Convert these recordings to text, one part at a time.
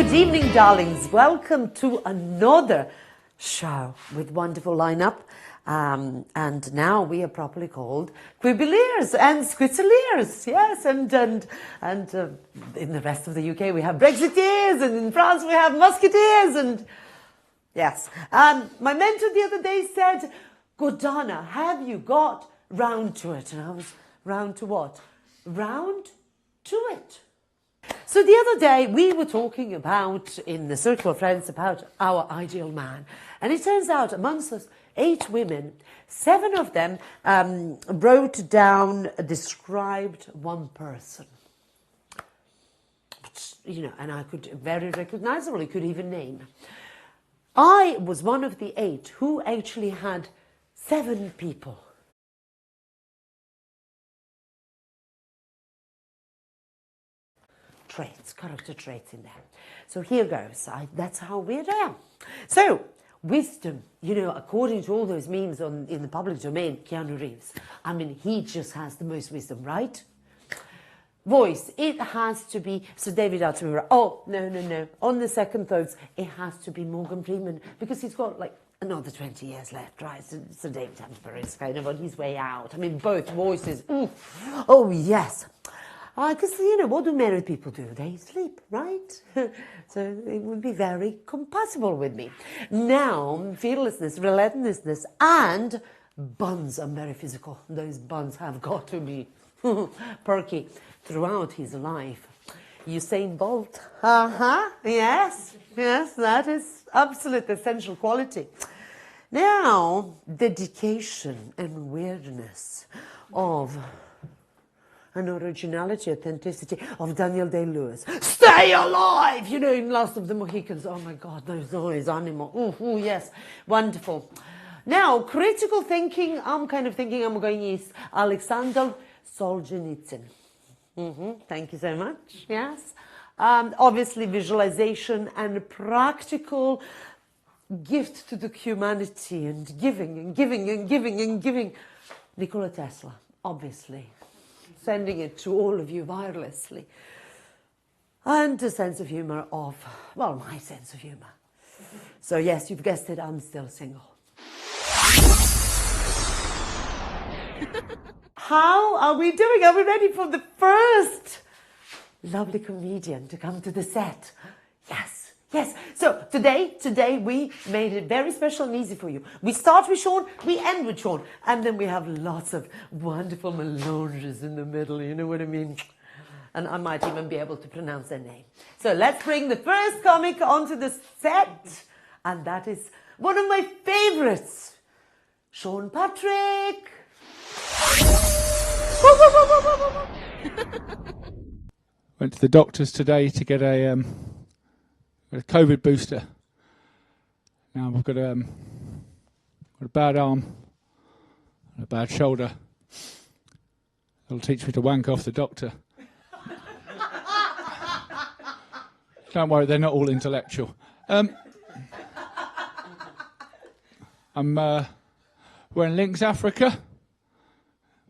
Good evening, darlings. Welcome to another show with wonderful lineup. And now we are properly called Quibbliers and Squitzeliers. Yes, and in the rest of the UK we have Brexiteers, and in France we have Musketeers, and yes. My mentor the other day said, "Gordana, have you got round to it?" And I was, round to what? Round to it. So the other day we were talking about, in the circle of friends, about our ideal man. And it turns out amongst us 8 women, 7 of them wrote down, described one person. You know, and I could, very recognizably, could even name. I was one of the 8 who actually had 7 people. Traits, character traits in there. So here goes. That's how weird I am. So, wisdom, you know, according to all those memes in the public domain, Keanu Reeves, I mean, he just has the most wisdom, right? Voice, it has to be, so David Attenborough, oh, no. On the second thoughts, it has to be Morgan Freeman, because he's got like another 20 years left, right? So David Attenborough is kind of on his way out. I mean, both voices, oh yes. Because, you know, what do married people do? They sleep, right? So it would be very compatible with me. Now, fearlessness, relentlessness, and buns. I'm very physical. Those buns have got to be perky throughout his life. Usain Bolt. Yes, that is absolute essential quality. Now, dedication and weirdness of... and originality, authenticity of Daniel Day-Lewis. Stay alive! You know, in Last of the Mohicans. Oh my God, those noise animal. Ooh, yes, wonderful. Now, critical thinking. I'm kind of thinking I'm going is Alexander Solzhenitsyn. Thank you so much. Yes. Obviously, visualization and practical gift to the humanity, and giving. Nikola Tesla, obviously. Sending it to all of you wirelessly. And a sense of humour of, well, my sense of humour. So yes, you've guessed it, I'm still single. How are we doing? Are we ready for the first lovely comedian to come to the set? Yes. So today we made it very special and easy for you. We start with Sean, we end with Sean, and then we have lots of wonderful melanges in the middle, you know what I mean? And I might even be able to pronounce their name. So let's bring the first comic onto the set, and that is one of my favorites, Sean Patrick. Went to the doctors today to get a COVID booster. Now I've got a bad arm and a bad shoulder. It'll teach me to wank off the doctor. Don't worry, they're not all intellectual. I'm wearing Lynx Africa.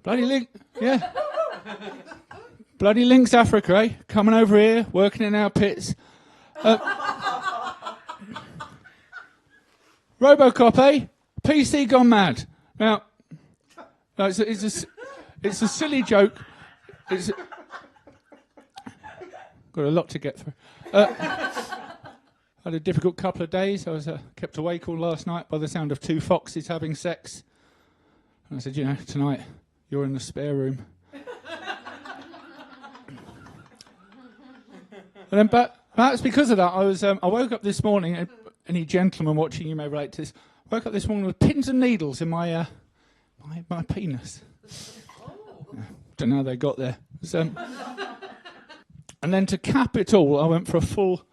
Bloody Lynx, yeah. Bloody Lynx Africa, eh? Coming over here, working in our pits. Robocop, eh? PC gone mad. Now, no, it's a silly joke. Got a lot to get through. Had a difficult couple of days. I was kept awake all last night by the sound of 2 foxes having sex. And I said, you know, tonight you're in the spare room. And then, but perhaps because of that, I woke up this morning, and any gentleman watching, you may relate to this, woke up this morning with pins and needles in my penis. Don't know how they got there. And then to cap it all, I went for a full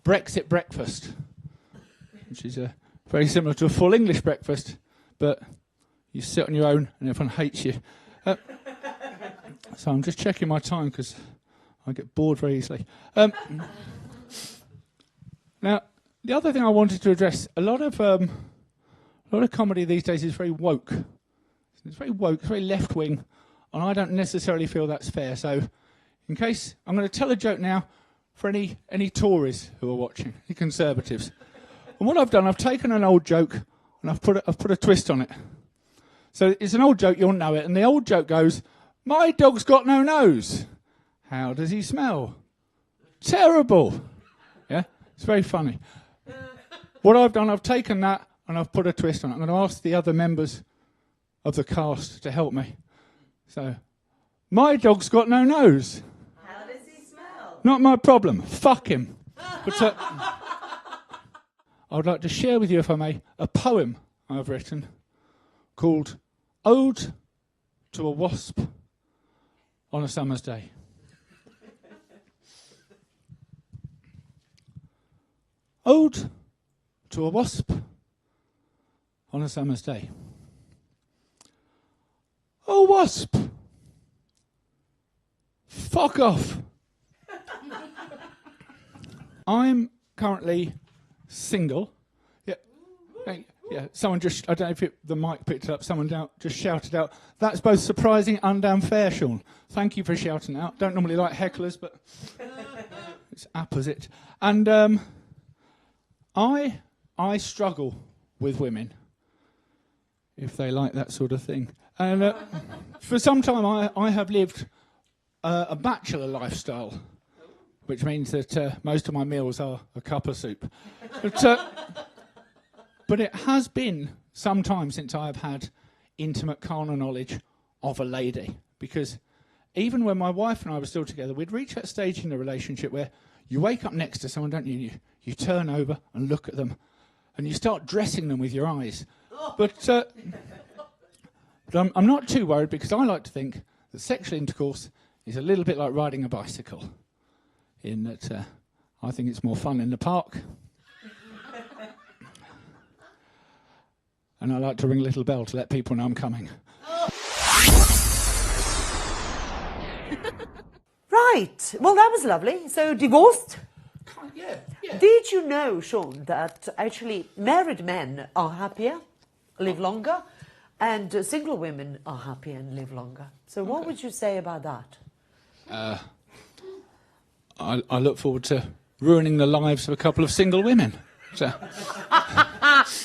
Brexit breakfast, which is very similar to a full English breakfast, but you sit on your own and everyone hates you. So I'm just checking my time because I get bored very easily. Now, the other thing I wanted to address, a lot of comedy these days is very woke. It's very woke, it's very left-wing, and I don't necessarily feel that's fair. So, in case, I'm going to tell a joke now for any Tories who are watching, any Conservatives. And what I've done, I've taken an old joke and I've put a twist on it. So it's an old joke, you'll know it, and the old joke goes, "My dog's got no nose. How does he smell? Terrible." Yeah, it's very funny. What I've done, I've taken that and I've put a twist on it. I'm going to ask the other members of the cast to help me. So, my dog's got no nose. How does he smell? Not my problem. Fuck him. But I would like to share with you, if I may, a poem I've written called Ode to a Wasp on a Summer's Day. Ode to a wasp on a summer's day. Oh, wasp! Fuck off! I'm currently single. Yeah, someone just, I don't know if the mic picked it up, someone just shouted out, "That's both surprising and unfair, Sean." Thank you for shouting out. Don't normally like hecklers, but it's opposite. And I struggle with women, if they like that sort of thing. And for some time I have lived a bachelor lifestyle, which means that most of my meals are a cup of soup. But it has been some time since I have had intimate carnal knowledge of a lady. Because even when my wife and I were still together, we'd reach that stage in the relationship where you wake up next to someone, don't you? You turn over and look at them, and you start dressing them with your eyes. But I'm not too worried, because I like to think that sexual intercourse is a little bit like riding a bicycle, in that I think it's more fun in the park. And I like to ring a little bell to let people know I'm coming. Right. Well, that was lovely. So, divorced? Yeah. Did you know, Sean, that actually married men are happier, live longer, and single women are happier and live longer? So what would you say about that? I look forward to ruining the lives of a couple of single women. So.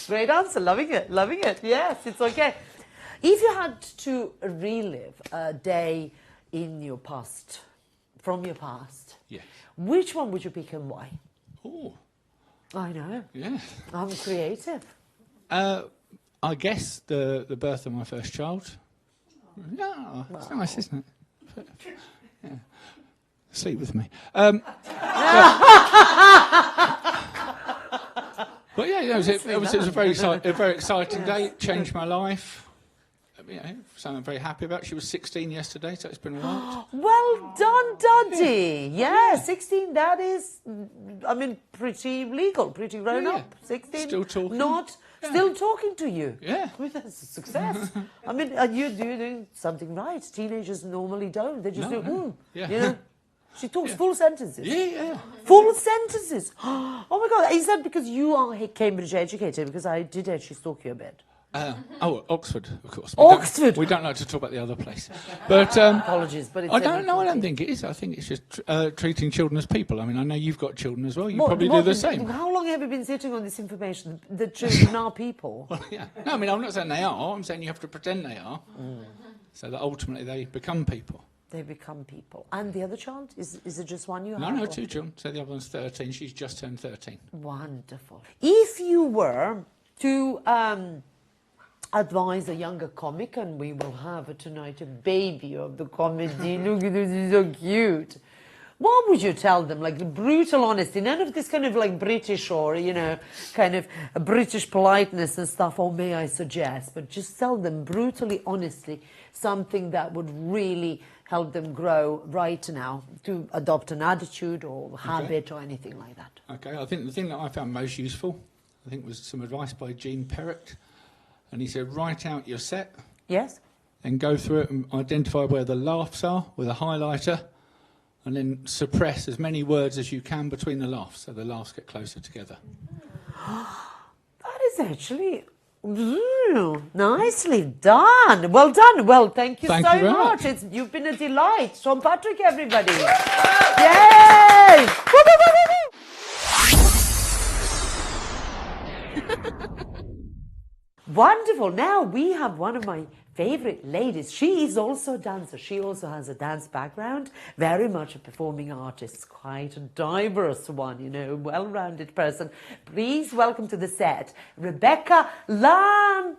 Great answer. Loving it. Yes, it's okay. If you had to relive a day in your past, from your past, Yeah. which one would you pick and why? Oh. I know. Yeah. I'm creative. I guess the birth of my first child. Yeah, it's nice, isn't it? Yeah. Sleep with me. But yeah, it was a very exciting day. It changed my life. Something I'm very happy about. She was 16 yesterday, so it's been a while. Well done, Duddy. Yeah, 16, that is, pretty legal, pretty grown up. 16. Still talking. Still talking to you. Yeah. That's a success. You're doing something right. Teenagers normally don't. They just Yeah. She talks full sentences. Yeah. Full sentences. Oh my God, is that because you are Cambridge educated? Because I did actually stalk you a bit. Oxford, of course. Oxford! We don't like to talk about the other place. But apologies, but it's... I don't think it is. I think it's just treating children as people. I mean, I know you've got children as well. You probably do the same. How long have you been sitting on this information? The children are people. Well, yeah. No, I'm not saying they are. I'm saying you have to pretend they are. So that ultimately they become people. They become people. And the other child? Is it just one you have? No, 2 children. So the other one's 13. She's just turned 13. Wonderful. If you were to advise a younger comic, and we will have tonight a baby of the comedy, look at this, he's so cute. What would you tell them? Like the brutal honesty, none of this kind of like British or, kind of a British politeness and stuff, or may I suggest, but just tell them brutally, honestly, something that would really help them grow right now to adopt an attitude or habit or anything like that. Okay, I think the thing that I found most useful, was some advice by Gene Perrott. And he said, write out your set. Yes. Then go through it and identify where the laughs are with a highlighter. And then suppress as many words as you can between the laughs, so the laughs get closer together. That is actually nicely done. Well done. Well, thank you so much. You've been a delight. Sean Patrick, everybody. Yay! Wonderful. Now we have one of my favorite ladies. She is also a dancer. She also has a dance background, very much a performing artist, quite a diverse one, you know, well-rounded person. Please welcome to the set, Rebecca Lamb.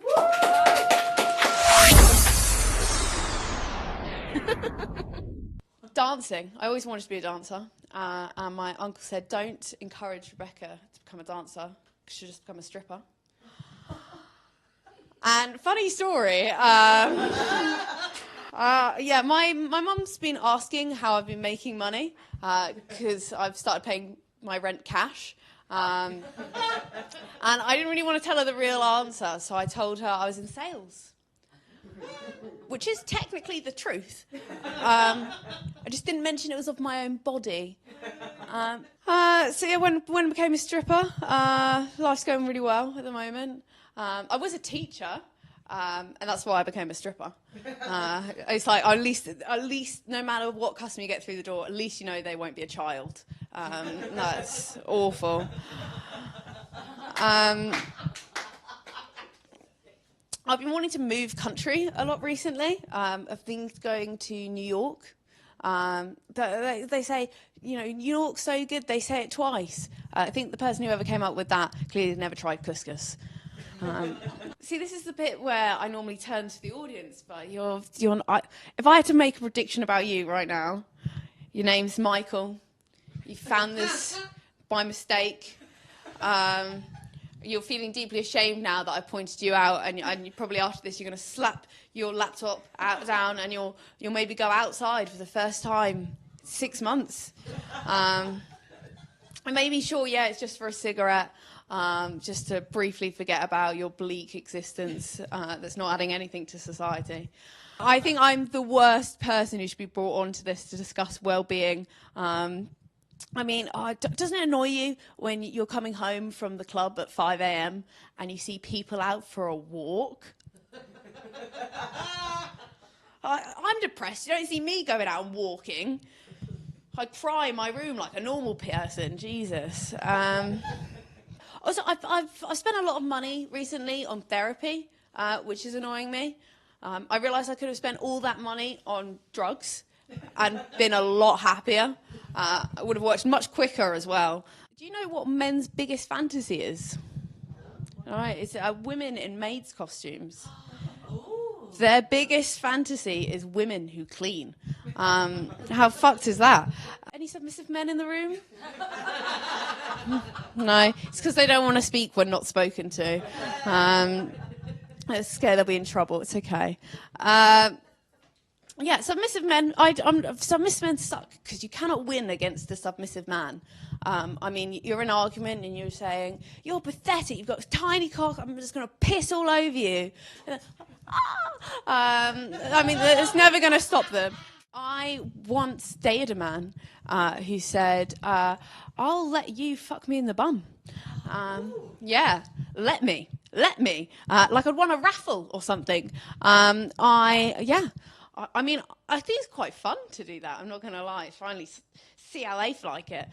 Dancing. I always wanted to be a dancer. And my uncle said, don't encourage Rebecca to become a dancer, because she'll just become a stripper. And funny story, yeah, my mum's been asking how I've been making money, because I've started paying my rent cash. And I didn't really want to tell her the real answer, so I told her I was in sales. Which is technically the truth. I just didn't mention it was of my own body. So yeah, when I became a stripper, life's going really well at the moment. I was a teacher, and that's why I became a stripper. It's like at least no matter what customer you get through the door, at least you know they won't be a child. That's awful. I've been wanting to move country a lot recently. I've been going to New York. They say, you know, New York's so good, they say it twice. I think the person who ever came up with that clearly never tried couscous. See, this is the bit where I normally turn to the audience, but if I had to make a prediction about you right now, your name's Michael. You found this by mistake. You're feeling deeply ashamed now that I pointed you out, and you probably after this you're going to slap your laptop down, and you'll maybe go outside for the first time in 6 months. And maybe sure, yeah, it's just for a cigarette, just to briefly forget about your bleak existence that's not adding anything to society. I think I'm the worst person who should be brought onto this to discuss well-being. I mean, doesn't it annoy you when you're coming home from the club at 5 a.m. and you see people out for a walk? I'm depressed. You don't see me going out and walking. I cry in my room like a normal person. Jesus. Also, I've spent a lot of money recently on therapy, which is annoying me. I realised I could have spent all that money on drugs and been a lot happier. I would have worked much quicker as well. Do you know what men's biggest fantasy is? All right, it's women in maids' costumes. Their biggest fantasy is women who clean. How fucked is that? Any submissive men in the room? No, it's because they don't want to speak when not spoken to. They're scared they'll be in trouble. It's okay. Yeah, submissive men. Submissive men suck because you cannot win against a submissive man. I mean, you're in an argument and you're saying, you're pathetic, you've got a tiny cock, I'm just going to piss all over you. I mean, it's never going to stop them. I once dated a man who said, I'll let you fuck me in the bum. Yeah, let me. Like I'd won a raffle or something. I mean, I think it's quite fun to do that. I'm not going to lie. Finally see how they like it.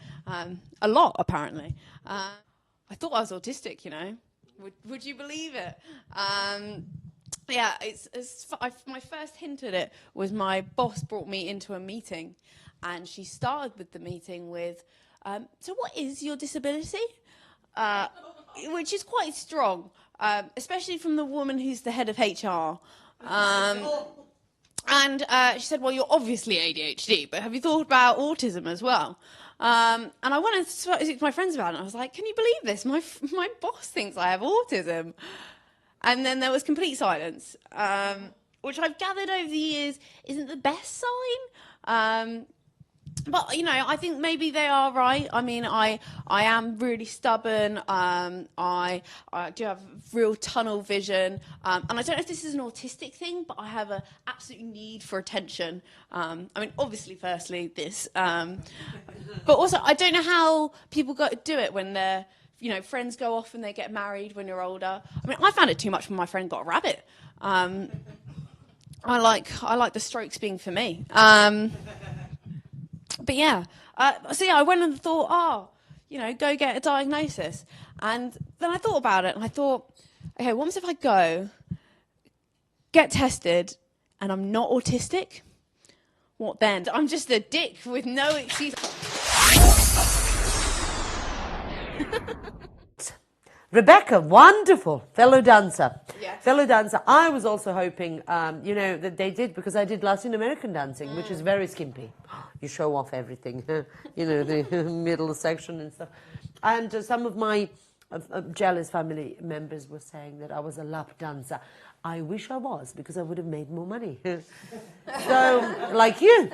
A lot, apparently. I thought I was autistic, you know. Would you believe it? Yeah, my first hint at it was my boss brought me into a meeting, and she started with the meeting with, so what is your disability? Which is quite strong, especially from the woman who's the head of HR. And she said, well, you're obviously ADHD, but have you thought about autism as well? And I went and spoke to my friends about it, and I was like, can you believe this? My boss thinks I have autism. And then there was complete silence, which I've gathered over the years isn't the best sign. But, you know, I think maybe they are right. I mean, I am really stubborn. I do have real tunnel vision. And I don't know if this is an autistic thing, but I have an absolute need for attention. I mean, obviously, firstly, this. But also, I don't know how people do it when they're, you know, friends go off and they get married when you're older. I mean, I found it too much when my friend got a rabbit. I like the strokes being for me. But yeah, so yeah, I went and thought, you know, go get a diagnosis. And then I thought about it, and I thought, okay, what if I go, get tested, and I'm not autistic? What then? I'm just a dick with no excuse. Rebecca, wonderful fellow dancer. Yes. Fellow dancer. I was also hoping, that they did, because I did Latin American dancing, which is very skimpy. You show off everything, the middle section and stuff. And some of my jealous family members were saying that I was a lap dancer. I wish I was, because I would have made more money. So, like you.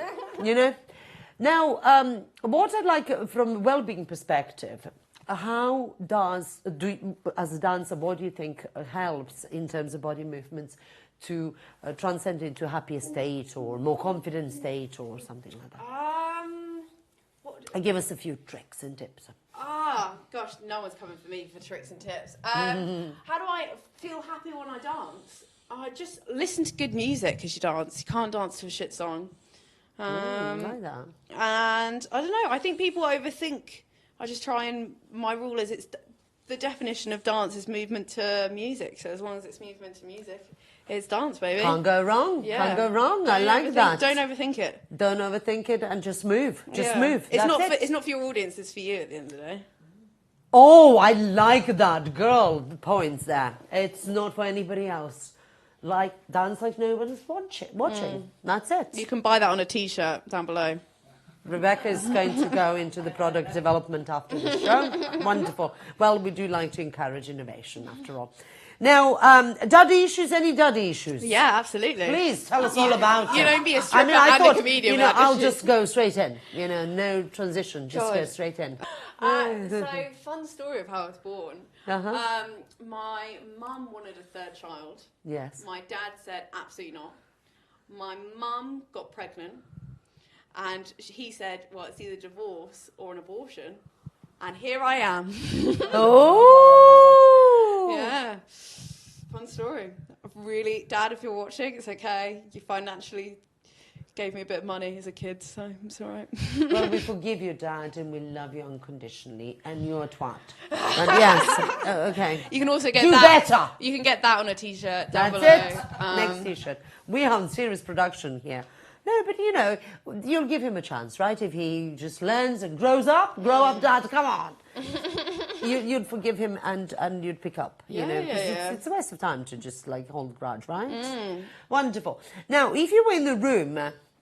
Now, what I'd like from a well-being perspective, how as a dancer, what do you think helps in terms of body movements to transcend into a happier state or more confident state or something like that? And give us a few tricks and tips. Gosh, no one's coming for me for tricks and tips. How do I feel happy when I dance? Just listen to good music as you dance. You can't dance to a shit song. Like that. And I don't know, I think people overthink. I just try and, my rule is it's the definition of dance is movement to music. So as long as it's movement to music, it's dance, baby. Can't go wrong. Yeah. Can't go wrong. I like that. Don't overthink it. Don't overthink it and just move. Just Yeah. move. It's not for your audience, it's for you at the end of the day. Oh, I like that. Girl points there. It's not for anybody else. Like, dance like nobody's watching. That's it. You can buy that on a t-shirt down below. Rebecca is going to go into the product development after the show. Wonderful. Well, we do like to encourage innovation, after all. Now, daddy issues, any daddy issues? Yeah, absolutely. Please, tell us all about it. You don't be a stripper I and thought, a comedian. I'll just go straight in. No transition, just go God. straight in. So, fun story of how I was born. Uh-huh. My mum wanted a third child. Yes. My dad said, absolutely not. My mum got pregnant. And he said, well, it's either divorce or an abortion. And here I am. Oh! Yeah. Fun story. Really, Dad, if you're watching, it's okay. You financially gave me a bit of money as a kid, so it's all right. Well, we forgive you, Dad, and we love you unconditionally. And you're a twat. But yes. Okay. You can also get Do that. better. You can get that on a t-shirt down That's below. it. Next t-shirt. We are on serious production here. No, but you'll give him a chance, right? If he just learns and grows up, grow up, Dad, come on. You'd forgive him and you'd pick up, Yeah. It's a waste of time to just hold grudge, right? Wonderful. Now, if you were in the room,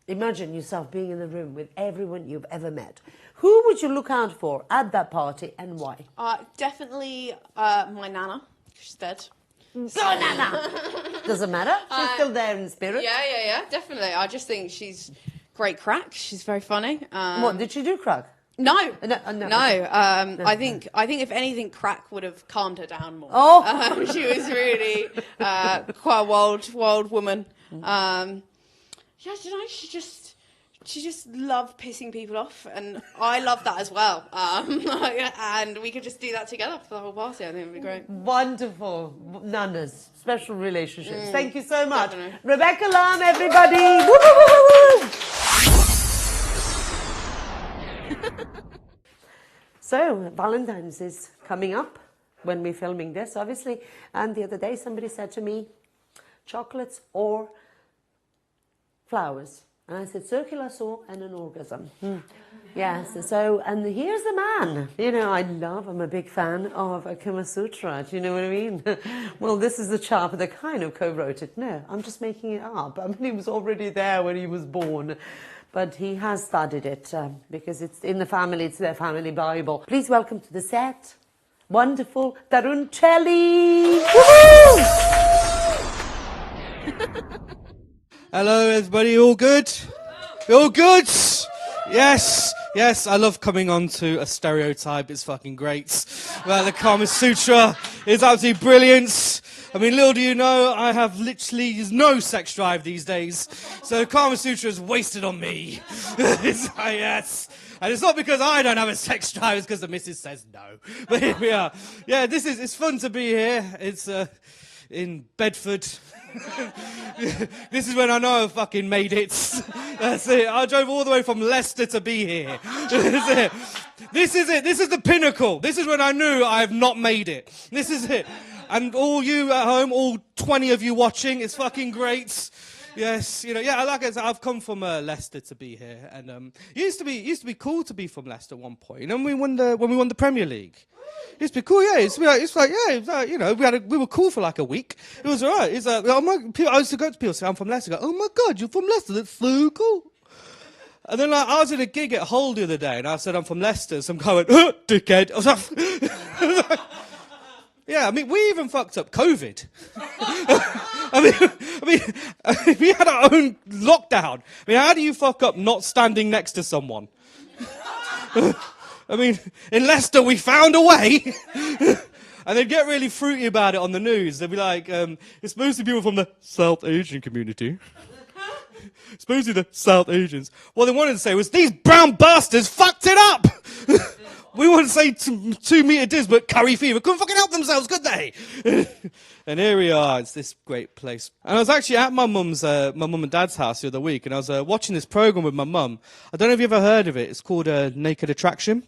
imagine yourself being in the room with everyone you've ever met. Who would you look out for at that party and why? Definitely my nana. She's dead. Go, Nana! Doesn't matter. She's still there in spirit. Yeah, definitely. I just think she's great crack. She's very funny. What, did she do crack? No. No. I think if anything, crack would have calmed her down more. Oh. She was really quite a wild woman. She just loved pissing people off, and I love that as well. And we could just do that together for the whole party. I think it would be great. Wonderful. Nanas. Special relationships. Thank you so much. Definitely. Rebecca Lamb, everybody. Woo, woo, woo, woo, woo. So, Valentine's is coming up when we're filming this, obviously. And the other day, somebody said to me, chocolates or flowers. And I said, circular saw and an orgasm. Yes, so, and here's the man. I'm a big fan of a Kama Sutra. Do you know what I mean? Well, this is the chap that kind of co-wrote it. No, I'm just making it up. I mean, he was already there when he was born. But he has studied it because it's in the family, it's their family Bible. Please welcome to the set, wonderful Taruncelli. Hello, everybody. All good? All good? Yes. I love coming on to a stereotype. It's fucking great. Well, the Kama Sutra is absolutely brilliant. I mean, little do you know, I have literally no sex drive these days. So the Kama Sutra is wasted on me. Yes. And it's not because I don't have a sex drive, it's because the missus says no. But here we are. Yeah, it's fun to be here. It's in Bedford. This is when I know I fucking made it. That's it. I drove all the way from Leicester to be here. That's it. This is it. This is the pinnacle. This is when I knew I have not made it. This is it. And all you at home, all 20 of you watching, it's fucking great. Yes, like I said, I've come from Leicester to be here, and it used to be cool to be from Leicester at one point. And when we won the Premier League, it used to be cool. Yeah, we were cool for like a week. It was alright. It's like, I used to go to people say I'm from Leicester. Go, oh my god, you're from Leicester? That's so cool. And then I was at a gig at Hull the other day, and I said I'm from Leicester. Some guy went, dickhead. I was like, yeah, I mean, we even fucked up COVID. I mean, we had our own lockdown. I mean, how do you fuck up not standing next to someone? I mean, in Leicester, we found a way. And they'd get really fruity about it on the news. They'd be like, it's mostly people from the South Asian community. It's mostly the South Asians. What they wanted to say was, these brown bastards fucked it up. We wouldn't say 2 metre diz, but curry fever. Couldn't fucking help themselves, could they? And here we are. It's this great place. And I was actually at my mum and dad's house the other week, and I was watching this program with my mum. I don't know if you've ever heard of it. It's called Naked Attraction.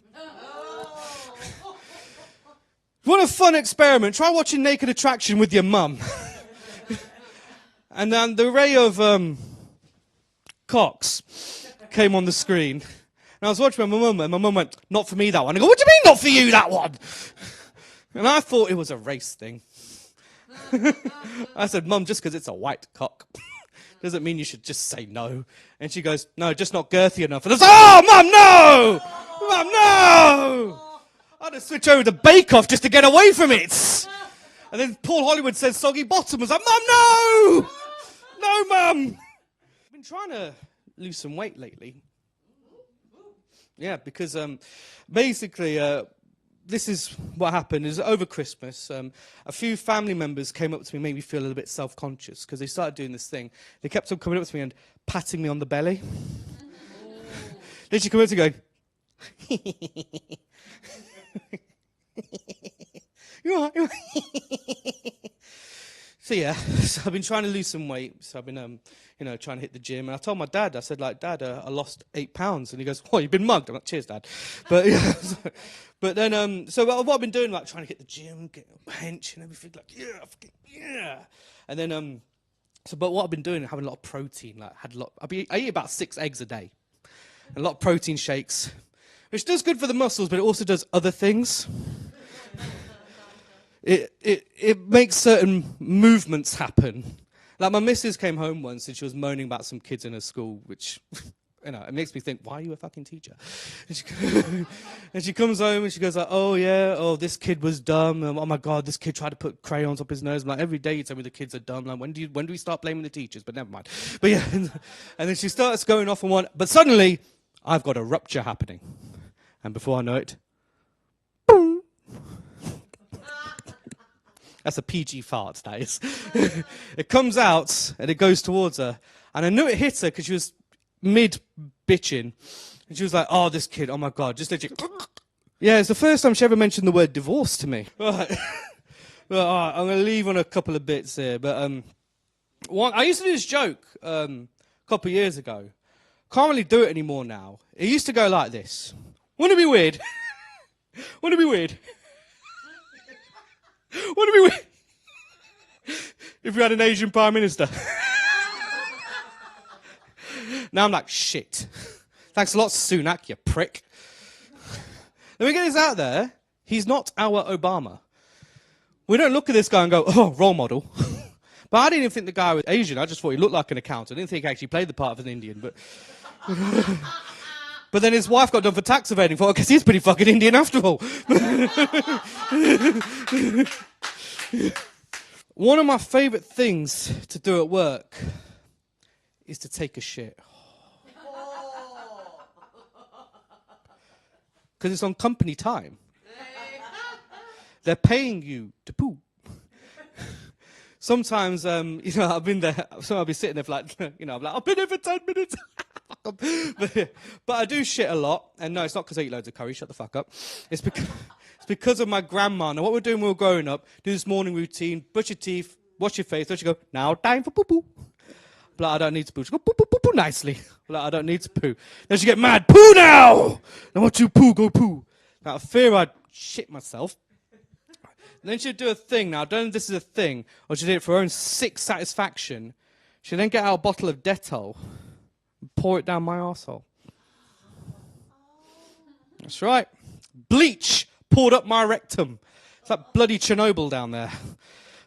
What a fun experiment. Try watching Naked Attraction with your mum. And then the array of cocks came on the screen. And I was watching my mum, and my mum went, not for me, that one. I go, what do you mean not for you, that one? And I thought it was a race thing. I said, Mum, just because it's a white cock doesn't mean you should just say no. And she goes, no, just not girthy enough. And I was like, oh, Mum, no! Mum, no! I had to switch over to Bake Off just to get away from it. And then Paul Hollywood says soggy bottom. I was like, Mum, no! No, Mum! I've been trying to lose some weight lately. Yeah, because basically this is what happened. Is over Christmas, a few family members came up to me, made me feel a little bit self-conscious because they started doing this thing. They kept on coming up to me and patting me on the belly. Then she came up to me going, you all right? So yeah, so I've been trying to lose some weight. So I've been, trying to hit the gym. And I told my dad, I said, Dad, I lost 8 pounds. And he goes, you've been mugged. I'm like, cheers, Dad. But yeah, but then, so what I've been doing, like trying to hit the gym, get a bench and everything, like, yeah. And then, but what I've been doing, having a lot of protein, like I eat about 6 eggs a day. A lot of protein shakes, which does good for the muscles, but it also does other things. It makes certain movements happen. Like my missus came home once and she was moaning about some kids in her school, which, it makes me think, why are you a fucking teacher? And she comes home and she goes like, this kid was dumb. Oh my God, this kid tried to put crayons up his nose. I'm like, every day you tell me the kids are dumb. Like, when do we start blaming the teachers? But never mind. But yeah, and then she starts going off on one. But suddenly, I've got a rupture happening. And before I know it, boom. That's a PG fart, that is. It comes out, and it goes towards her. And I knew it hit her, because she was mid-bitching. And she was like, oh, this kid, oh my God, just literally... Yeah, it's the first time she ever mentioned the word divorce to me. Right. Well, all right, I'm going to leave on a couple of bits here. But I used to do this joke a couple of years ago. Can't really do it anymore now. It used to go like this. Wouldn't it be weird? Wouldn't it be weird? Wouldn't it be weird if we had an Asian Prime Minister? Now I'm like, shit. Thanks a lot, Sunak, you prick. Let me get this out there. He's not our Obama. We don't look at this guy and go, oh, role model. But I didn't even think the guy was Asian. I just thought he looked like an accountant. I didn't think he actually played the part of an Indian. But but then his wife got done for tax evading. I guess he's pretty fucking Indian after all. One of my favourite things to do at work is to take a shit. Because it's on company time. They're paying you to poo. Sometimes, I've been there, so I'll be sitting there for like, I'm like, I've been here for 10 minutes. But I do shit a lot. And no, it's not because I eat loads of curry, shut the fuck up. It's because of my grandma. Now, what we're doing when we're growing up, do this morning routine, brush your teeth, wash your face. Then she go, now time for poo-poo. But I don't need to poo. She go, poo-poo-poo-poo nicely. Like, I don't need to poo. Then she get mad, poo now! I want you to poo, go poo. Out of fear I'd shit myself. then she'd do a thing. Now, I don't know if this is a thing, or she did it for her own sick satisfaction. She'd then get out a bottle of Dettol and pour it down my arsehole. That's right. Bleach poured up my rectum. It's like bloody Chernobyl down there.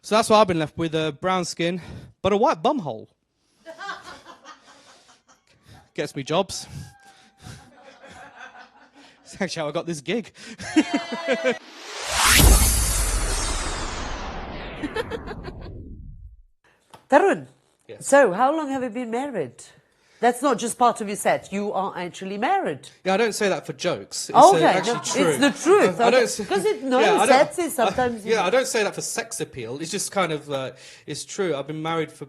So that's why I've been left with a brown skin, but a white bumhole. Gets me jobs. That's actually how I got this gig. Tarun, Yes. so how long have you been married? That's not just part of your set. You are actually married. Yeah, I don't say that for jokes. It's Okay, actually no, true. it's the truth. I don't say- Because I don't- sets is sometimes. I don't say that for sex appeal. It's just kind of, it's true. I've been married for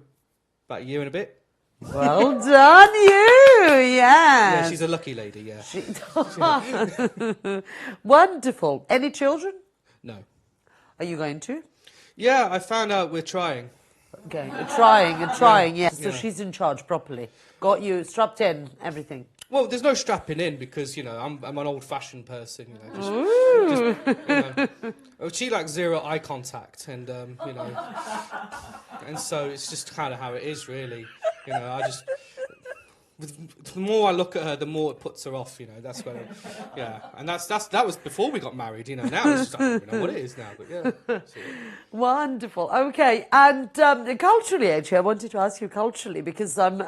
about a year and a bit. Well done, you. Yeah, Yes. she's a lucky lady, yeah. Wonderful. Any children? No. Are you going to? Yeah, I found out we're trying. Okay, trying, yes. So Yeah. she's in charge properly. Got you strapped in, everything. Well, there's no strapping in because, I'm an old-fashioned person, She likes zero eye contact and, and so it's just kind of how it is, really. The more I look at her, the more it puts her off, that's where, and that was before we got married, now it's just, I don't even know what it is now, but yeah. Wonderful. Okay, and culturally, actually, I wanted to ask you culturally because I'm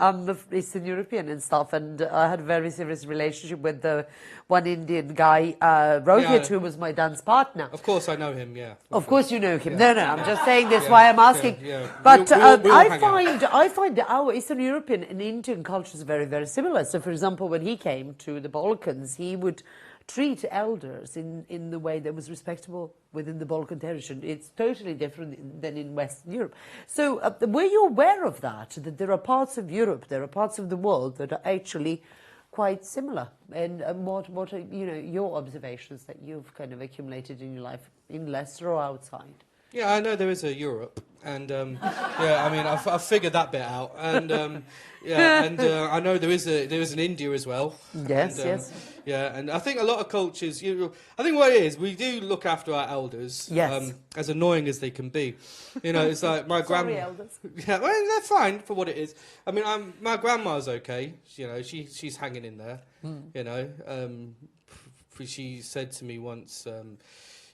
Eastern European and stuff, and I had a very serious relationship with the one Indian guy, Rohit, who was my dance partner. Of course, I know him. Yeah. Of course, you know him. No, I'm just saying this. Why I'm asking. Yeah. But We all hang out. I find that our Eastern European and Indian cultures are very, very similar. So, for example, when he came to the Balkans, he would treat elders in the way that was respectable within the Balkan territory. It's totally different than in Western Europe. So were you aware of that there are parts of Europe, there are parts of the world that are actually quite similar? And what are your observations that you've kind of accumulated in your life in Leicester or outside? Yeah, I know there is a Europe, and I've figured that bit out, and I know there is an India as well. Yes, and, yes. Yeah, and I think a lot of cultures, I think what it is, we do look after our elders. Yes. As annoying as they can be, it's like my grandma. Sorry, elders. Yeah, well, they're fine for what it is. I mean, my grandma's okay. She's hanging in there. She said to me once.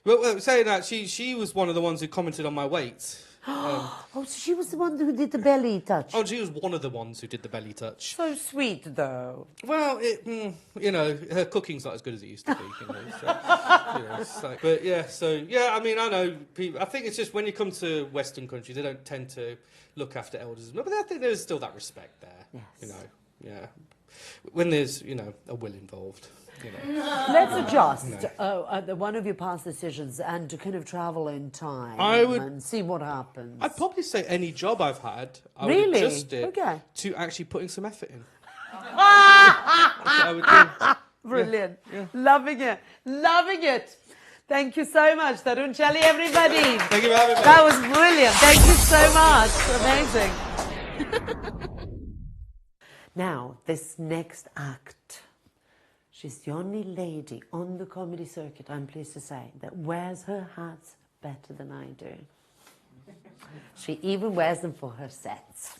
Well, saying that, she was one of the ones who commented on my weight. So she was the one who did the belly touch. Oh, she was one of the ones who did the belly touch. So sweet, though. Well, her cooking's not as good as it used to be. I mean, I know people. I think it's just when you come to Western countries, they don't tend to look after elders, but I think there's still that respect there. Yes. When there's a will involved. Let's adjust one of your past decisions and to kind of travel in time and see what happens. I'd probably say any job I've had, I Really? would adjust it Okay. to actually putting some effort in. That's what I would do. Brilliant. Yeah. Loving it. Thank you so much, Tarun Chali, everybody. Thank you for having me. That was brilliant. Thank you so much. Amazing. Now, this next act. She's the only lady on the comedy circuit, I'm pleased to say, that wears her hats better than I do. She even wears them for her sets.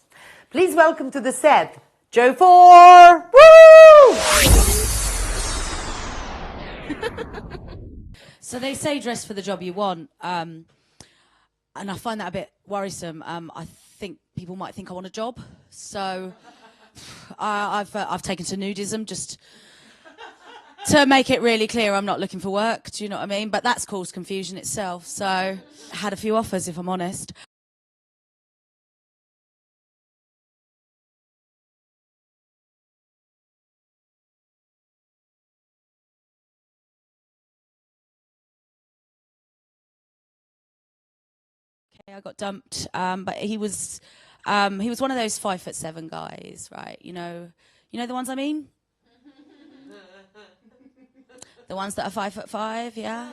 Please welcome to the set, Joe Four. Woo! So they say dress for the job you want, and I find that a bit worrisome. I think people might think I want a job, so I've taken to nudism just to make it really clear I'm not looking for work. Do you know what I mean? But that's caused confusion itself. So I had a few offers, if I'm honest. I got dumped, but he was one of those 5'7" guys, right? You know the ones I mean? The ones that are 5'5", yeah.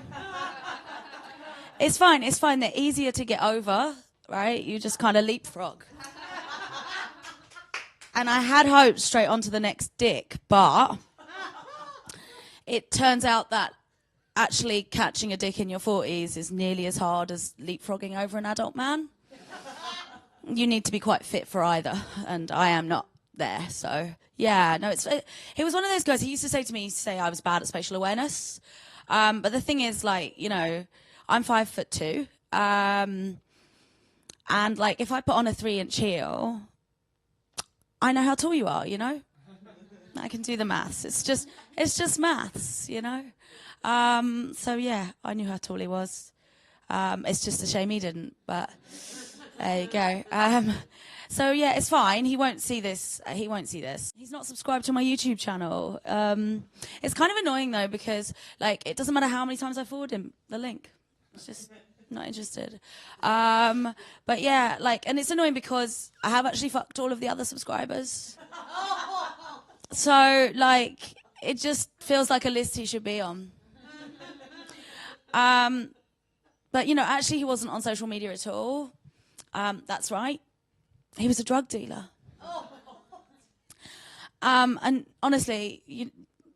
It's fine. They're easier to get over, right? You just kind of leapfrog. And I had hoped straight onto the next dick, but it turns out that actually catching a dick in your 40s is nearly as hard as leapfrogging over an adult man. You need to be quite fit for either, and I am not there. So yeah, no, he was one of those guys. He used to say to me, I was bad at spatial awareness. But the thing is, like, you know, I'm 5'2", and like if I put on a 3-inch heel, I know how tall you are. You know, I can do the maths. It's just maths. You know. So yeah, I knew how tall he was. It's just a shame he didn't. But there you go. So yeah, it's fine. He won't see this. He's not subscribed to my YouTube channel. It's kind of annoying though, because like it doesn't matter how many times I forward him the link. It's just not interested. But yeah, like, and it's annoying because I have actually fucked all of the other subscribers. So like, it just feels like a list he should be on. But you know, actually he wasn't on social media at all. That's right. He was a drug dealer. And honestly, you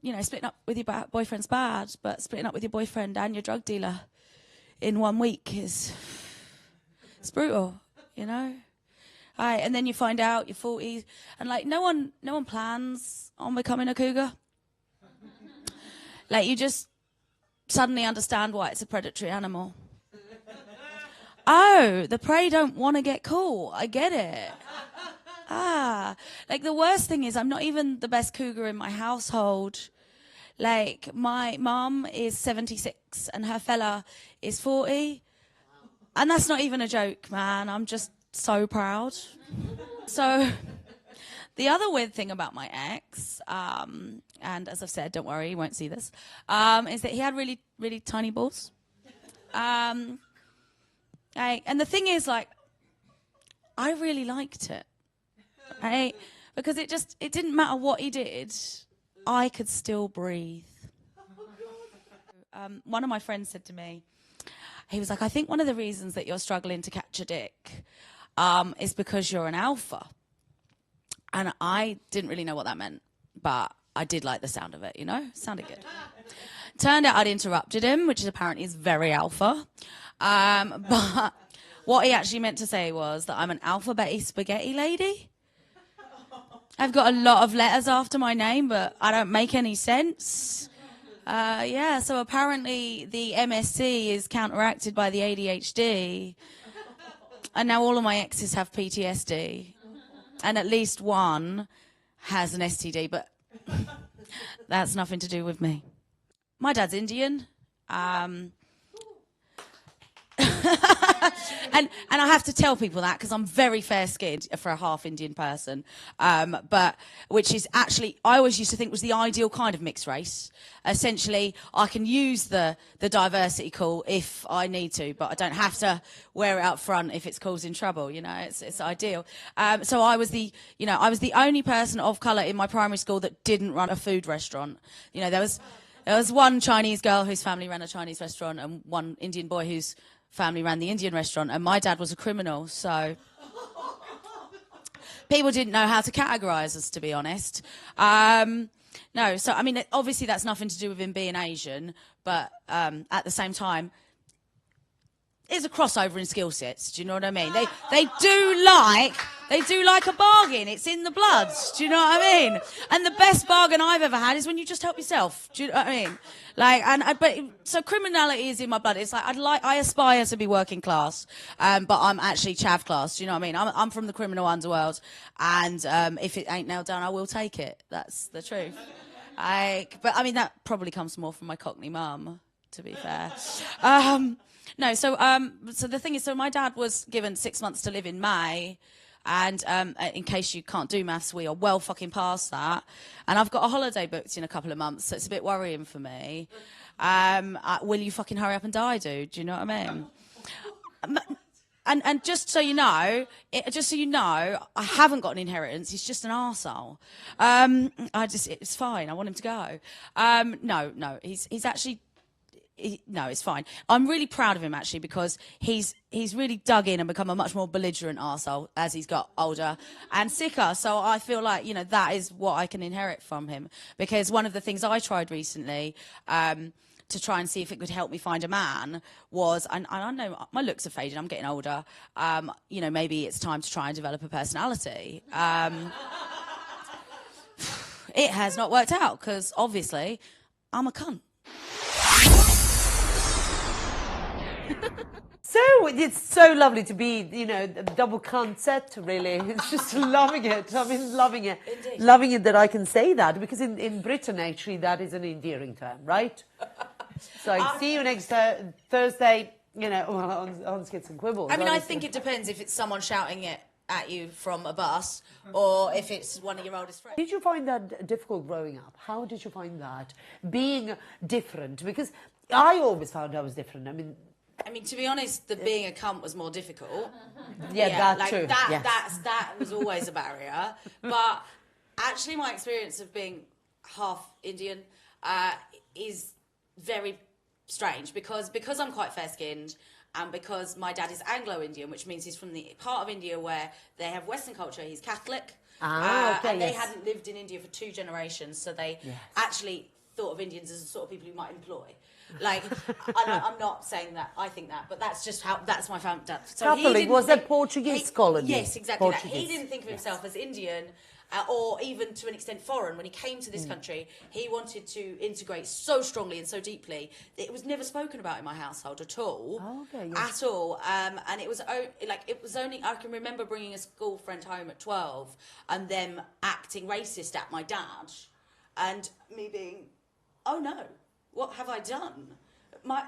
know, splitting up with your boyfriend's bad, but splitting up with your boyfriend and your drug dealer in 1 week it's brutal, you know. And then you find out you're 40, and like no one plans on becoming a cougar. Like you just suddenly understand why it's a predatory animal. Oh, the prey don't want to get caught. I get it. Like the worst thing is I'm not even the best cougar in my household. Like my mum is 76 and her fella is 40. And that's not even a joke, man. I'm just so proud. So the other weird thing about my ex, and as I've said, don't worry, you won't see this, is that he had really, really tiny balls. And the thing is, like, I really liked it, right? Because it didn't matter what he did, I could still breathe. One of my friends said to me, he was like, I think one of the reasons that you're struggling to catch a dick is because you're an alpha. And I didn't really know what that meant, but I did like the sound of it, you know? Sounded good. Turned out I'd interrupted him, which apparently is very alpha. But what he actually meant to say was that I'm an alphabet spaghetti lady. I've got a lot of letters after my name, but I don't make any sense. Yeah, so apparently the MSC is counteracted by the ADHD. And now all of my exes have PTSD. And at least one has an STD, but that's nothing to do with me. My dad's Indian. And I have to tell people that because I'm very fair-skinned for a half-Indian person, but which is actually, I always used to think was the ideal kind of mixed race. Essentially, I can use the diversity call if I need to, but I don't have to wear it up front if it's causing trouble. You know, it's ideal. So I was the only person of colour in my primary school that didn't run a food restaurant. You know, there was one Chinese girl whose family ran a Chinese restaurant and one Indian boy whose family ran the Indian restaurant, and my dad was a criminal, so people didn't know how to categorise us, to be honest. No, so I mean, obviously that's nothing to do with him being Asian, but at the same time, there's a crossover in skill sets. Do you know what I mean? They do like a bargain. It's in the blood. Do you know what I mean? And the best bargain I've ever had is when you just help yourself. Do you know what I mean? Like, so criminality is in my blood. It's like I aspire to be working class, but I'm actually chav class. Do you know what I mean? I'm from the criminal underworld, and if it ain't nailed down, I will take it. That's the truth. But I mean that probably comes more from my Cockney mum, to be fair. No, so the thing is, so my dad was given 6 months to live in May, and in case you can't do maths, we are well fucking past that, and I've got a holiday booked in a couple of months, so it's a bit worrying for me. Will you fucking hurry up and die, dude? Do you know what I mean? And just so you know, I haven't got an inheritance. He's just an arsehole. It's fine. I want him to go. No, he's actually. No, it's fine. I'm really proud of him, actually, because he's really dug in and become a much more belligerent arsehole as he's got older and sicker. So I feel like, you know, that is what I can inherit from him. Because one of the things I tried recently, to try and see if it could help me find a man was, and I know my looks are fading, I'm getting older, you know, maybe it's time to try and develop a personality. It has not worked out because obviously I'm a cunt. So it's so lovely to be, you know, the double cunt set, really. It's just loving it. I mean, loving it. Indeed. Loving it that I can say that, because in Britain, actually, that is an endearing term, right? So see you next Thursday, you know, on Skits and Quibbles. I mean, I honestly. think it depends if it's someone shouting it at you from a bus or if it's one of your oldest friends. Did you find that difficult growing up? How did you find that? Being different? Because I always found I was different. I mean, to be honest, being a cunt was more difficult. Yeah, that like too. That, yes. that was always a barrier. But actually, my experience of being half Indian is very strange because I'm quite fair-skinned and because my dad is Anglo-Indian, which means he's from the part of India where they have Western culture. He's Catholic. Okay, and they yes. hadn't lived in India for 2 generations, so they actually thought of Indians as the sort of people you might employ. Like, I'm not saying that I think that, but that's just how, that's my family. So Catholic, was that Portuguese colony? Yes, exactly. That. Portuguese. He didn't think of himself as Indian or even to an extent foreign. When he came to this country, he wanted to integrate so strongly and so deeply that it was never spoken about in my household at all. Oh, okay, yes. At all. And it was only, I can remember bringing a school friend home at 12 and them acting racist at my dad and me being, oh no, what have I done? My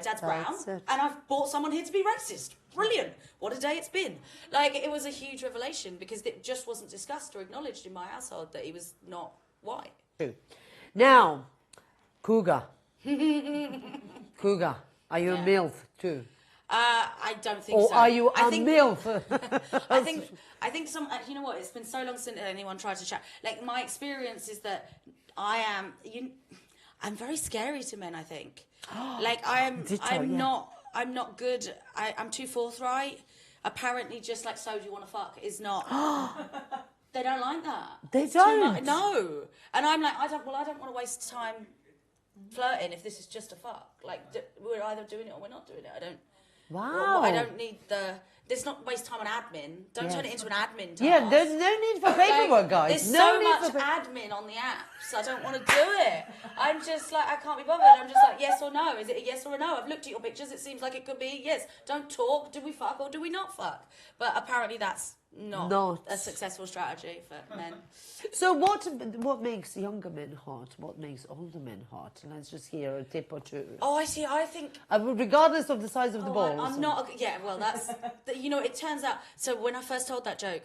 dad's brown, and I've brought someone here to be racist. Brilliant. What a day it's been. Like, it was a huge revelation because it just wasn't discussed or acknowledged in my household that he was not white. Now, Cougar. Cougar, are you a MILF too? I don't think Or so. are you a MILF? I think some. You know what? It's been so long since anyone tried to chat. Like, my experience is that I'm very scary to men, I think. Like, I'm not good. I'm too forthright. Apparently, just like, so do you want to fuck is not. They don't like that. They It's too don't? much. No. And I'm like, I don't want to waste time flirting if this is just a fuck. Like, we're either doing it or we're not doing it. I don't. Wow. I don't need Let's not waste time on admin. Don't turn it into an admin task. Yeah, there's no need for paperwork, guys. There's no so need much for admin on the apps. I don't want to do it. I'm just like, I can't be bothered. I'm just like, yes or no. Is it a yes or a no? I've looked at your pictures. It seems like it could be a yes. Don't talk. Do we fuck or do we not fuck? But apparently that's not a successful strategy for men. So what makes younger men hot? What makes older men hot? Let's just hear a tip or two. Oh, I see. I think... regardless of the size of the balls. I'm not... Yeah, well, that's... You know, it turns out... So when I first told that joke,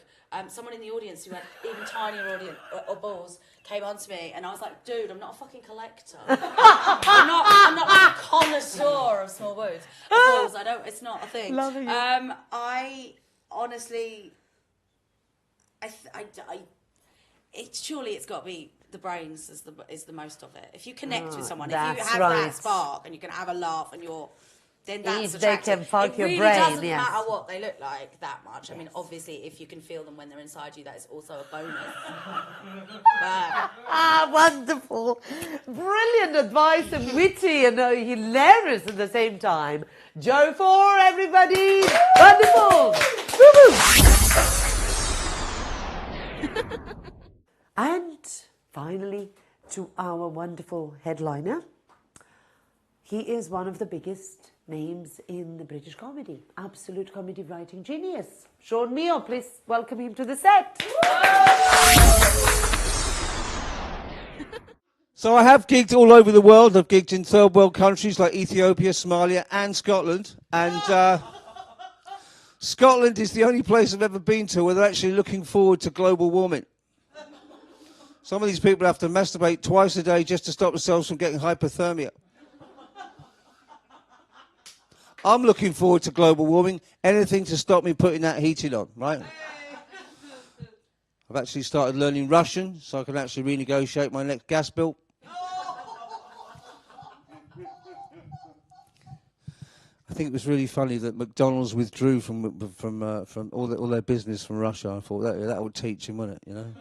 someone in the audience who had even tinier audience or balls came on to me, and I was like, dude, I'm not a fucking collector. I'm not like a connoisseur of small balls. I don't... It's not a thing. Loving it. I honestly... Surely it's got to be the brains is the most of it. If you connect with someone, if you have that spark and you can have a laugh and then that's if they attractive. can fuck your really brain, doesn't yes. matter what they look like that much. I mean, obviously, if you can feel them when they're inside you, that is also a bonus. Wonderful. Brilliant advice and witty and hilarious at the same time. Joe 4, everybody. Wonderful. Woo-hoo. And finally, to our wonderful headliner. He is one of the biggest names in the British comedy. Absolute comedy writing genius. Sean Mio, please welcome him to the set. So I have gigged all over the world. I've gigged in third world countries like Ethiopia, Somalia and Scotland. And Scotland is the only place I've ever been to where they're actually looking forward to global warming. Some of these people have to masturbate twice a day just to stop themselves from getting hypothermia. I'm looking forward to global warming. Anything to stop me putting that heating on, right? I've actually started learning Russian so I can actually renegotiate my next gas bill. I think it was really funny that McDonald's withdrew from all their business from Russia. I thought that would teach him, wouldn't it? You know.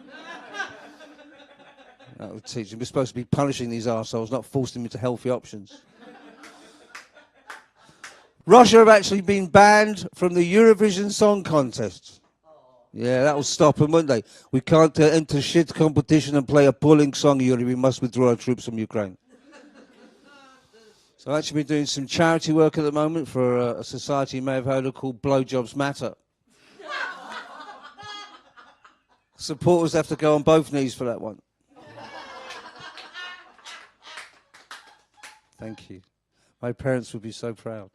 That would teach them. We're supposed to be punishing these arseholes, not forcing them into healthy options. Russia have actually been banned from the Eurovision Song Contest. Yeah, that will stop them, won't they? We can't enter shit competition and play a pulling song, Yuri. We must withdraw our troops from Ukraine. So I've actually been doing some charity work at the moment for a society you may have heard of called Blowjobs Matter. Supporters have to go on both knees for that one. Thank you. My parents would be so proud.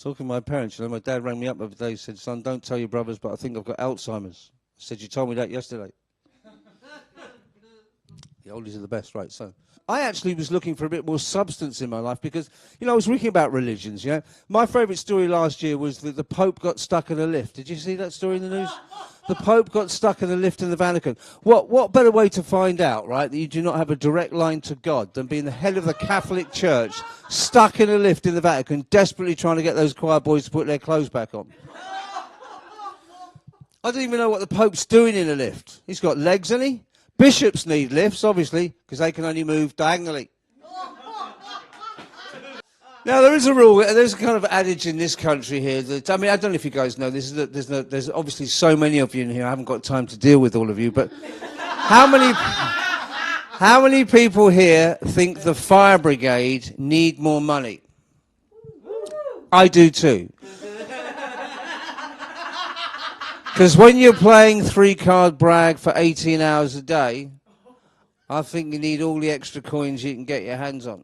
Talking to my parents, my dad rang me up the other day and said, son, don't tell your brothers, but I think I've got Alzheimer's. I said, you told me that yesterday. The oldies are the best, right? So I actually was looking for a bit more substance in my life because, I was reading about religions, My favourite story last year was that the Pope got stuck in a lift. Did you see that story in the news? The Pope got stuck in a lift in the Vatican. What better way to find out, right, that you do not have a direct line to God than being the head of the Catholic Church stuck in a lift in the Vatican, desperately trying to get those choir boys to put their clothes back on? I don't even know what the Pope's doing in a lift. He's got legs, hasn't he? Bishops need lifts, obviously, because they can only move diagonally. Now, there is a rule, there's a kind of adage in this country here that, I don't know if you guys know this, there's obviously so many of you in here, I haven't got time to deal with all of you, but how many people here think the fire brigade need more money? I do too. Because when you're playing 3-card brag for 18 hours a day, I think you need all the extra coins you can get your hands on.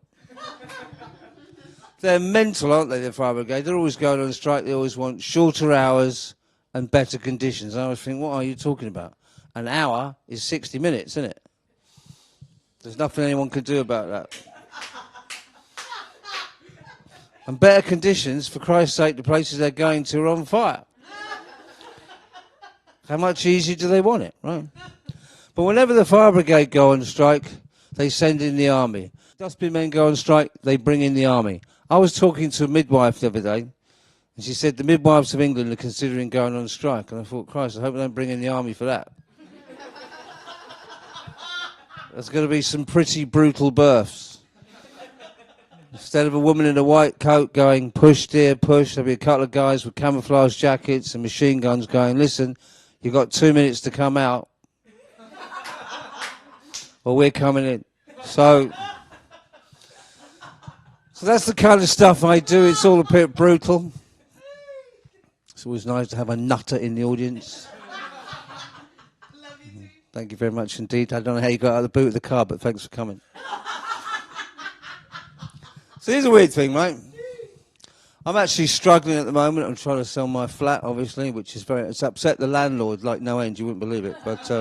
They're mental, aren't they, the fire brigade? They're always going on strike. They always want shorter hours and better conditions. I always think, what are you talking about? An hour is 60 minutes, isn't it? There's nothing anyone can do about that. And better conditions, for Christ's sake, the places they're going to are on fire. How much easier do they want it, right? But whenever the fire brigade go on strike, they send in the army. Dustbin men go on strike, they bring in the army. I was talking to a midwife the other day, and she said the midwives of England are considering going on strike. And I thought, Christ, I hope they don't bring in the army for that. There's going to be some pretty brutal births. Instead of a woman in a white coat going, push, dear, push, there'll be a couple of guys with camouflage jackets and machine guns going, listen, you've got 2 minutes to come out, or we're coming in. So that's the kind of stuff I do. It's all a bit brutal. It's always nice to have a nutter in the audience. Thank you very much indeed. I don't know how you got out of the boot of the car, but thanks for coming. So here's a weird thing, right? I'm actually struggling at the moment. I'm trying to sell my flat, obviously, which is it's upset the landlord like no end. You wouldn't believe it, but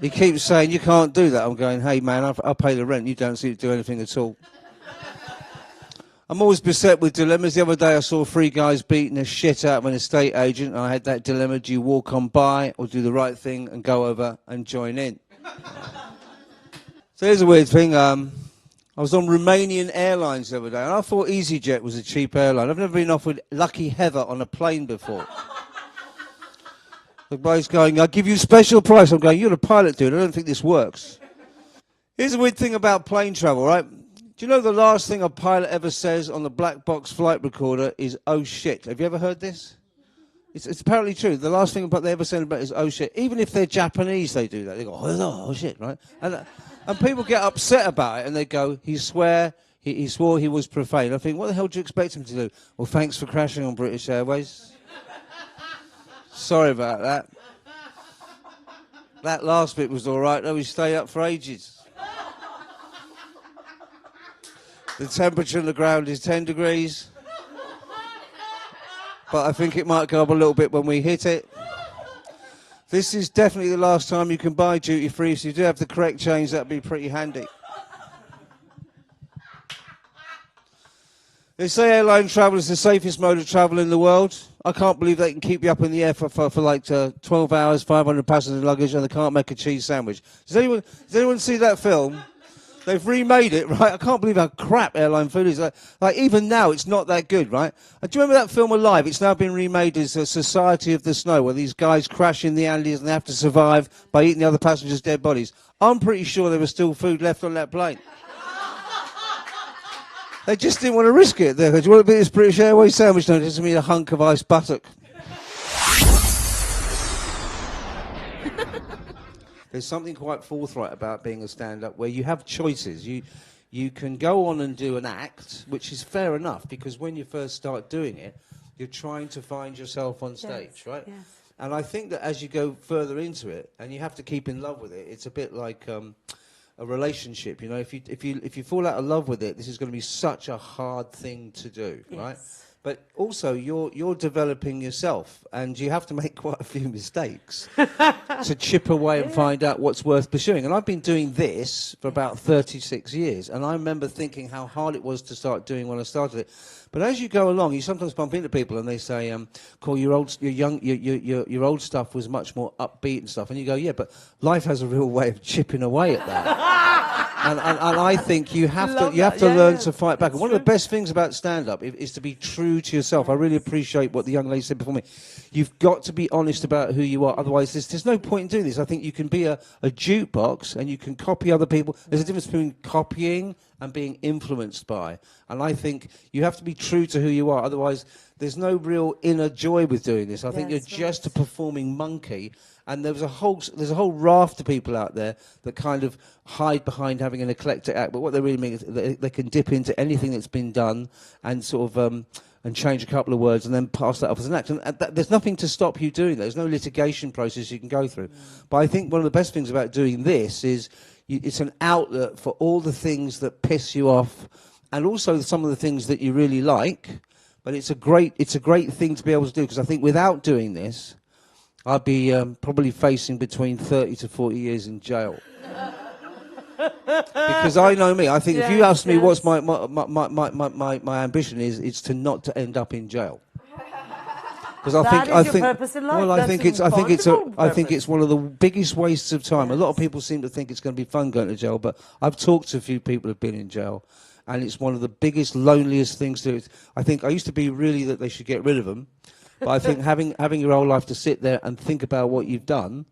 he keeps saying, you can't do that. I'm going, hey, man, I'll pay the rent. You don't seem to do anything at all. I'm always beset with dilemmas. The other day I saw 3 guys beating the shit out of an estate agent. And I had that dilemma. Do you walk on by or do the right thing and go over and join in? So here's a weird thing. I was on Romanian Airlines the other day, and I thought EasyJet was a cheap airline. I've never been offered Lucky Heather on a plane before. The guy's going, I'll give you a special price. I'm going, you're a pilot, dude. I don't think this works. Here's a weird thing about plane travel, right? Do you know the last thing a pilot ever says on the black box flight recorder is, oh, shit. Have you ever heard this? It's apparently true. The last thing they ever say about it is, oh, shit. Even if they're Japanese, they do that. They go, oh shit, right? And people get upset about it, and they go, he swore he was profane. I think, what the hell do you expect him to do? Well, thanks for crashing on British Airways. Sorry about that. That last bit was all right, though. We stay up for ages. The temperature on the ground is 10 degrees. But I think it might go up a little bit when we hit it. This is definitely the last time you can buy duty-free, so if you do have the correct change, that'd be pretty handy. They say airline travel is the safest mode of travel in the world. I can't believe they can keep you up in the air for like 12 hours, 500 passengers luggage, and they can't make a cheese sandwich. Does anyone see that film? They've remade it, right? I can't believe how crap airline food is. Like even now, it's not that good, right? Do you remember that film Alive? It's now been remade as a Society of the Snow, where these guys crash in the Andes and they have to survive by eating the other passengers' dead bodies. I'm pretty sure there was still food left on that plane. They just didn't want to risk it. Do you want a bit of this British Airways sandwich? No, it doesn't mean a hunk of iced buttock. There's something quite forthright about being a stand-up where you have choices. You can go on and do an act, which is fair enough, because when you first start doing it, you're trying to find yourself on stage, right? Yes. And I think that as you go further into it, and you have to keep in love with it, it's a bit like a relationship. You know, if you fall out of love with it, this is going to be such a hard thing to do, right? But also, you're developing yourself, and you have to make quite a few mistakes to chip away and find out what's worth pursuing. And I've been doing this for about 36 years, and I remember thinking how hard it was to start doing when I started it. But as you go along, you sometimes bump into people, and they say, "Cool, your old stuff was much more upbeat and stuff." And you go, "Yeah, but life has a real way of chipping away at that." And I think you have to learn to fight back. And one of the best things about stand-up is to be true to yourself. I really appreciate what the young lady said before me. You've got to be honest about who you are. Otherwise, there's no point in doing this. I think you can be a jukebox and you can copy other people. There's a difference between copying and being influenced by. And I think you have to be true to who you are. Otherwise, there's no real inner joy with doing this. I think you're just a performing monkey. And there's a whole raft of people out there that kind of hide behind having an eclectic act. But what they really mean is they can dip into anything that's been done and sort of and change a couple of words and then pass that off as an act. And there's nothing to stop you doing that. There's no litigation process you can go through. But I think one of the best things about doing this is it's an outlet for all the things that piss you off and also some of the things that you really like. But it's a great thing to be able to do, because I think without doing this, I'd be probably facing between 30 to 40 years in jail. Because I know me. I think if you ask me what's my ambition is, it's to not to end up in jail. Because I think purpose in life. Well, I think it's one of the biggest wastes of time. A lot of people seem to think it's going to be fun going to jail, but I've talked to a few people who've been in jail, and it's one of the biggest, loneliest things to do. I think I used to be really that they should get rid of them. But I think having your whole life to sit there and think about what you've done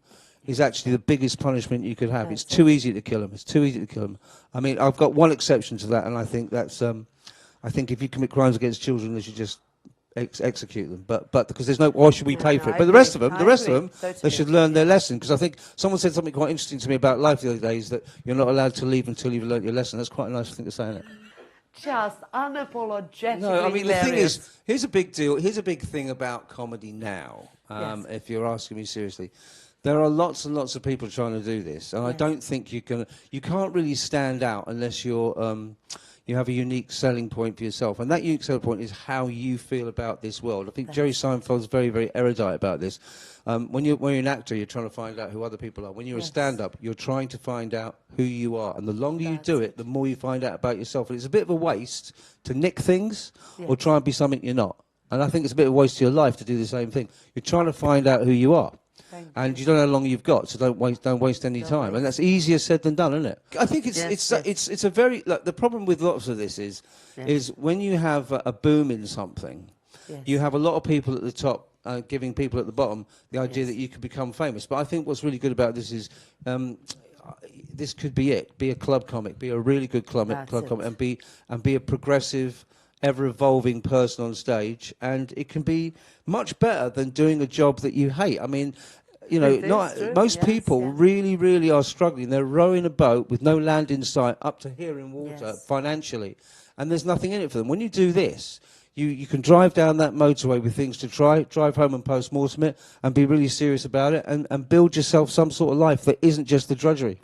is actually the biggest punishment you could have. It's too easy to kill them. It's too easy to kill them. I mean, I've got one exception to that, and I think that's I think if you commit crimes against children, they should just execute them. But because there's no, why should we pay for it? But the rest of them, they should learn their lesson. Because I think someone said something quite interesting to me about life the other day, is that you're not allowed to leave until you've learned your lesson. That's quite a nice thing to say, isn't it? Just unapologetically. No, I mean, the hilarious. thing is, here's a big deal. Here's a big thing about comedy now, if you're asking me seriously. There are lots and lots of people trying to do this, and I don't think you can't really stand out unless you're, you have a unique selling point for yourself. And that unique selling point is how you feel about this world. I think Jerry Seinfeld's very, very erudite about this. When you're an actor, you're trying to find out who other people are. When you're a stand-up, you're trying to find out who you are. And the longer you do it, the more you find out about yourself. And it's a bit of a waste to nick things or try and be something you're not. And I think it's a bit of a waste of your life to do the same thing. You're trying to find out who you are. And you don't know how long you've got, so don't waste any time. And that's easier said than done, isn't it? I think it's a very, like, the problem with lots of this is when you have a boom in something, you have a lot of people at the top giving people at the bottom the idea that you could become famous. But I think what's really good about this is this could be it. Be a club comic. Be a really good club comic, and be a progressive, ever-evolving person on stage. And it can be much better than doing a job that you hate. I mean, you know, most people really, really are struggling. They're rowing a boat with no land in sight, up to here in water, financially, and there's nothing in it for them. When you do this, you can drive down that motorway with things to try, drive home and post-mortem it, and be really serious about it, and build yourself some sort of life that isn't just the drudgery.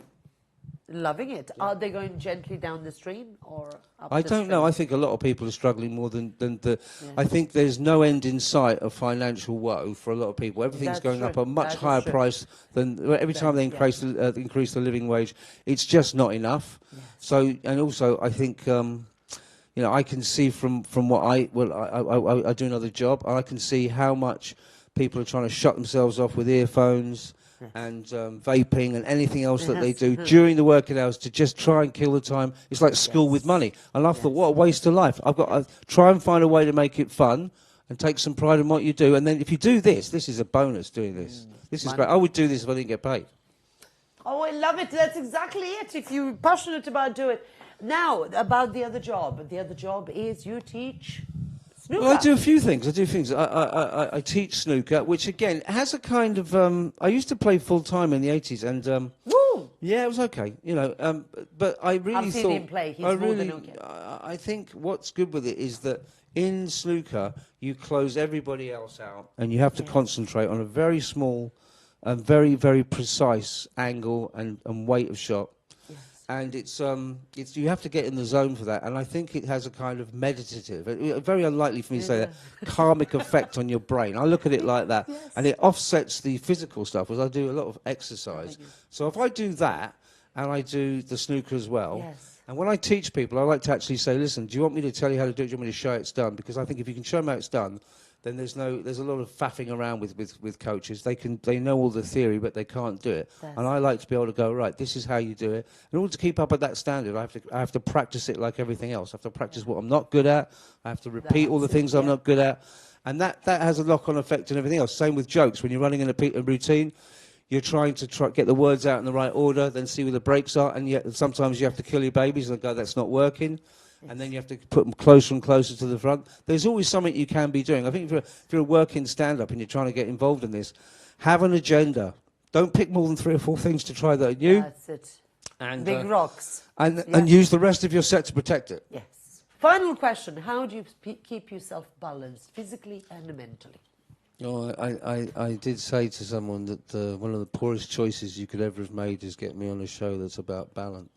Loving it. Are they going gently down the stream or up I the don't stream? know. I think a lot of people are struggling more than the... I think there's no end in sight of financial woe for a lot of people. Everything's going up a much higher price than... Every time they increase the living wage, it's just not enough. Yes. So, and also, I think... you know, I can see from what I do another job, and I can see how much people are trying to shut themselves off with earphones and vaping and anything else that they do during the working hours to just try and kill the time. It's like school with money. And I thought, what a waste of life. I've got to try and find a way to make it fun and take some pride in what you do. And then if you do this is a bonus doing this. This is great. I would do this if I didn't get paid. Oh, I love it. That's exactly it. If you're passionate about doing it. Now, about the other job. The other job is you teach snooker. Well, I do a few things. I teach snooker, which again has a kind of. I used to play full time in the 80s, and yeah, it was okay, you know. But I really I've seen thought him play. He's I more really, than okay. I think what's good with it is that in snooker you close everybody else out, and you have to concentrate on a very small, and very very precise angle and weight of shot. And it's you have to get in the zone for that, and I think it has a kind of meditative, very unlikely for me to say that, karmic effect on your brain. I look at it like that, and it offsets the physical stuff, because I do a lot of exercise. So if I do that, and I do the snooker as well, and when I teach people, I like to actually say, listen, do you want me to tell you how to do it? Do you want me to show you it's done? Because I think if you can show them how it's done, then there's a lot of faffing around with coaches. They know all the theory, but they can't do it. And I like to be able to go, right, this is how you do it. In order to keep up at that standard, I have to practice it like everything else. I have to practice what I'm not good at. I have to repeat all the things I'm not good at. And that has a knock-on effect on everything else. Same with jokes. When you're running in a routine, you're trying to get the words out in the right order, then see where the breaks are, and yet sometimes you have to kill your babies and go, that's not working. And then you have to put them closer and closer to the front. There's always something you can be doing. I think if you're a working stand-up and you're trying to get involved in this, have an agenda. Don't pick more than 3 or 4 things to try that are new. That's it. And, Big rocks. And use the rest of your set to protect it. Yes. Final question. How do you keep yourself balanced, physically and mentally? Oh, I did say to someone that one of the poorest choices you could ever have made is get me on a show that's about balance.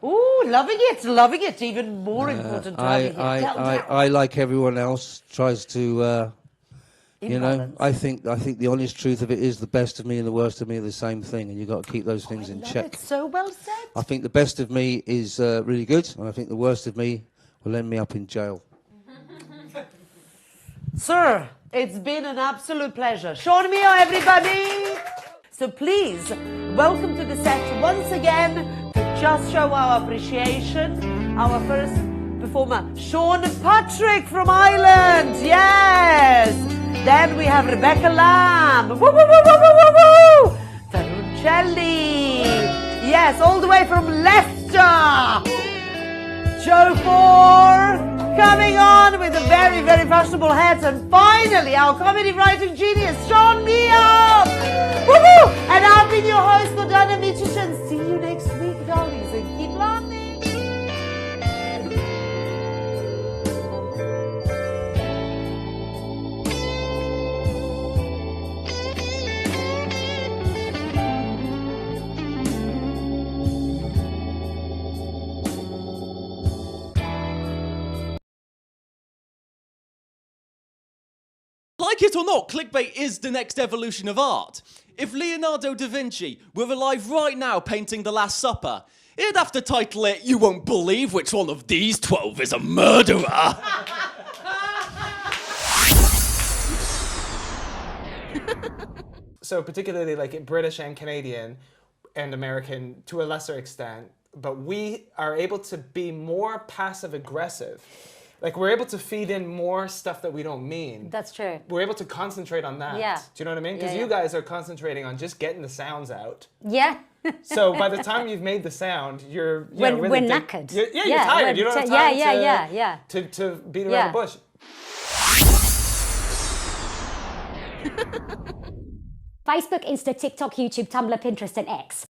Ooh, loving it. Even more important to have you here. I, like everyone else, tries to, you know, I think the honest truth of it is the best of me and the worst of me are the same thing, and you've got to keep those things in check. It's so well said. I think the best of me is really good, and I think the worst of me will end me up in jail. Sir, it's been an absolute pleasure. Sean Mio, everybody! So please, welcome to the set once again. Just show our appreciation. Our first performer, Sean Patrick from Ireland. Yes. Then we have Rebecca Lamb. Woo, woo, woo, woo, woo, woo, woo. Taruncelli. Yes, all the way from Leicester. Joe Ford coming on with a very, very fashionable hat. And finally, our comedy writing genius, Sean Mio. Woo-hoo! And I've been your host, Gordana Michigan. See you next week, darlings, and keep laughing. Like it or not, clickbait is the next evolution of art. If Leonardo da Vinci were alive right now painting The Last Supper, he'd have to title it, "You Won't Believe Which One of These 12 is a Murderer." So particularly like British and Canadian and American to a lesser extent, but we are able to be more passive aggressive. Like, we're able to feed in more stuff that we don't mean. That's true. We're able to concentrate on that. Yeah. Do you know what I mean? Because you guys are concentrating on just getting the sounds out. Yeah. So by the time you've made the sound, you're we're really knackered. You're tired. You don't have time to beat around the bush. Facebook, Insta, TikTok, YouTube, Tumblr, Pinterest, and X.